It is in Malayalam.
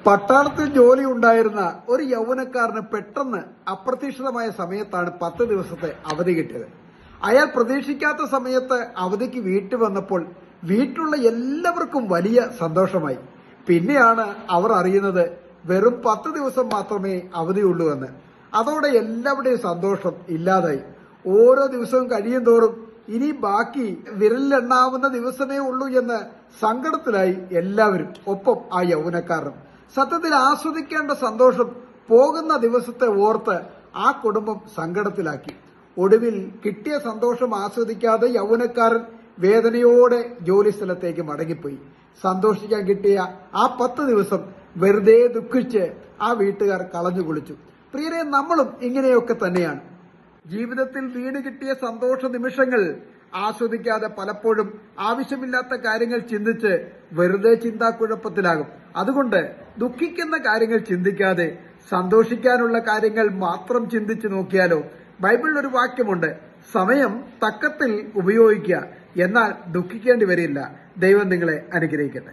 പട്ടാളത്തിൽ ജോലി ഉണ്ടായിരുന്ന ഒരു യൗവനക്കാരന് പെട്ടെന്ന് അപ്രതീക്ഷിതമായ സമയത്താണ് 10 ദിവസത്തെ അവധി കിട്ടിയത്. അയാൾ പ്രതീക്ഷിക്കാത്ത സമയത്ത് അവധിക്ക് വീട്ടിൽ വന്നപ്പോൾ വീട്ടിലുള്ള എല്ലാവർക്കും വലിയ സന്തോഷമായി. പിന്നെയാണ് അവർ അറിയുന്നത് വെറും 10 ദിവസം മാത്രമേ അവധിയുള്ളൂ എന്ന്. അതോടെ എല്ലാവരുടെയും സന്തോഷം ഇല്ലാതായി. ഓരോ ദിവസവും കഴിയും തോറും ഇനി ബാക്കി വിരലിലെണ്ണാവുന്ന ദിവസമേ ഉള്ളൂ എന്ന് സങ്കടത്തിലായി എല്ലാവരും, ഒപ്പം ആ യൗവനക്കാരനും. സത്യത്തിൽ ആസ്വദിക്കേണ്ട സന്തോഷം പോകുന്ന ദിവസത്തെ ഓർത്ത് ആ കുടുംബം സങ്കടത്തിലാക്കി. ഒടുവിൽ കിട്ടിയ സന്തോഷം ആസ്വദിക്കാതെ യൗവനക്കാരൻ വേദനയോടെ ജോലി സ്ഥലത്തേക്ക് മടങ്ങിപ്പോയി. സന്തോഷിക്കാൻ കിട്ടിയ ആ 10 ദിവസം വെറുതെ ദുഃഖിച്ച് ആ വീട്ടുകാർ കളഞ്ഞു കുളിച്ചു. പ്രിയരെ, നമ്മളും ഇങ്ങനെയൊക്കെ തന്നെയാണ്. ജീവിതത്തിൽ വീണ് കിട്ടിയ സന്തോഷ നിമിഷങ്ങൾ ആസ്വദിക്കാതെ പലപ്പോഴും ആവശ്യമില്ലാത്ത കാര്യങ്ങൾ ചിന്തിച്ച് വെറുതെ ചിന്താക്കുഴപ്പത്തിലാകും. അതുകൊണ്ട് ദുഃഖിക്കുന്ന കാര്യങ്ങൾ ചിന്തിക്കാതെ സന്തോഷിക്കാനുള്ള കാര്യങ്ങൾ മാത്രം ചിന്തിച്ചു നോക്കിയാലോ? ബൈബിളിൽ ഒരു വാക്യമുണ്ട്, സമയം തക്കത്തിൽ ഉപയോഗിക്കുക, എന്നാൽ ദുഃഖിക്കേണ്ടി വരില്ല. ദൈവം നിങ്ങളെ അനുഗ്രഹിക്കട്ടെ.